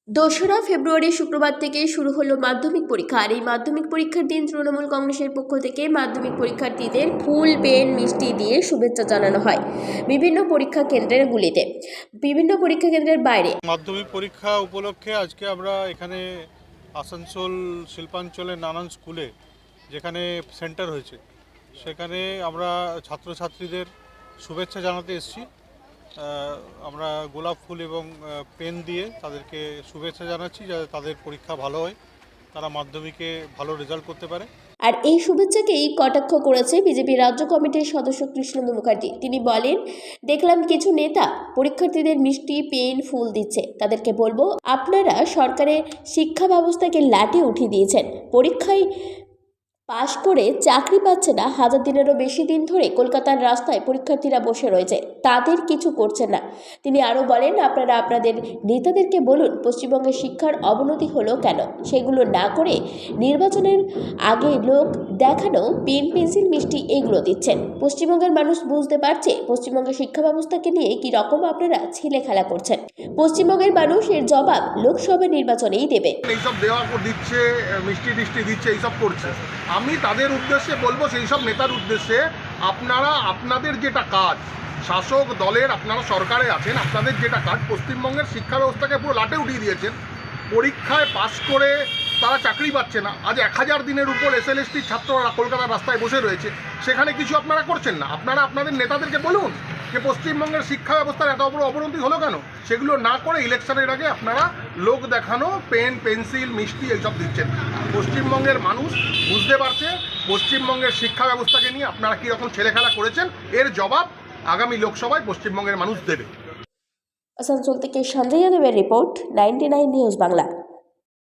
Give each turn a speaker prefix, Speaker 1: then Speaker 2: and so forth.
Speaker 1: দোসরা ফেব্রুয়ারি শুক্রবার থেকে শুরু হলো মাধ্যমিক পরীক্ষা। আর এই মাধ্যমিক পরীক্ষার দিন তৃণমূল কংগ্রেসের পক্ষ থেকে মাধ্যমিক পরীক্ষার্থীদের ফুল, পেন, মিষ্টি দিয়ে শুভেচ্ছা জানানো হয় বিভিন্ন পরীক্ষা কেন্দ্রের বাইরে।
Speaker 2: মাধ্যমিক পরীক্ষা উপলক্ষে আজকে আমরা এখানে আসানসোল শিল্পাঞ্চলের নানান স্কুলে যেখানে সেন্টার হয়েছে সেখানে আমরা ছাত্রছাত্রীদের শুভেচ্ছা জানাতে এসেছি। আমরা গোলাপ ফুল এবং পেন দিয়ে তাদেরকে শুভেচ্ছা জানাচ্ছি যাতে তাদের পরীক্ষা ভালো হয়, তারা মাধ্যমিকে ভালো রেজাল্ট করতে পারে।
Speaker 1: আর এই শুভেচ্ছাকেই কটাক্ষ করেছে বিজেপি রাজ্য কমিটির সদস্য কৃষ্ণেন্দু মুখার্জি। তিনি বলেন, দেখলাম কিছু নেতা পরীক্ষার্থীদের মিষ্টি, পেন, ফুল দিচ্ছে। তাদেরকে বলবো, আপনারা সরকারের শিক্ষা ব্যবস্থাকে লাটে উঠিয়ে দিয়েছেন। পরীক্ষায় পাশ করে চাকরি পাচ্ছে না, হাজার দিনেরও বেশি দিন ধরে কলকাতার রাস্তায় পরীক্ষার্থীরা বসে রয়েছে, তাদের কিছু করছেন না। তিনি আরও বলেন, আপনারা আপনাদের নেতাদেরকে বলুন পশ্চিমবঙ্গের শিক্ষার অবনতি হলো কেন, সেগুলো না করে নির্বাচনের আগে লোক দেখানো পেন, পেন্সিল, মিষ্টি এগুলো দিচ্ছেন। পশ্চিমবঙ্গের মানুষ বুঝতে পারছে পশ্চিমবঙ্গের শিক্ষা ব্যবস্থাকে নিয়ে কি রকম আপনারা ছিলে খেলা করছেন। পশ্চিমবঙ্গের মানুষ এর জবাব লোকসভা নির্বাচনেই দেবে।
Speaker 3: এইসব দেওয়া দিচ্ছে, মিষ্টি টিষ্টি দিচ্ছে, এইসব করছে। আমি তাদের উদ্দেশ্যে বলবো, সেই সব নেতার উদ্দেশ্যে, আপনারা আপনাদের যেটা কাজ, শাসক দলের আপনারা সরকারে আছেন, আপনাদের যেটা কাজ, পশ্চিমবঙ্গের শিক্ষা ব্যবস্থাকে পুরো লাটে উঠিয়ে দিয়েছেন। পরীক্ষায় পাশ করে তারা চাকরি পাচ্ছে না। আজ 1000 দিনের উপর SLST ছাত্ররা কলকাতার রাস্তায় বসে রয়েছে, সেখানে কিছু আপনারা করছেন না। আপনারা আপনাদের নেতাদেরকে বলুন যে পশ্চিমবঙ্গের শিক্ষা ব্যবস্থার এত বড় অবনতি হলো কেন, সেগুলো না করে ইলেকশনের আগে আপনারা লোক দেখানো পেন, পেন্সিল, মিষ্টি এইসব দিচ্ছেন। পশ্চিমবঙ্গের মানুষ বুঝতে পারছে পশ্চিমবঙ্গের শিক্ষা ব্যবস্থাকে নিয়ে আপনারা কীরকম ছেলেখেলা করেছেন। এর জবাব আগামী লোকসভায় পশ্চিমবঙ্গের মানুষ দেবে।
Speaker 1: আসানসোল থেকে সঞ্জয় যাদবের রিপোর্ট, 99 নিউজ বাংলা।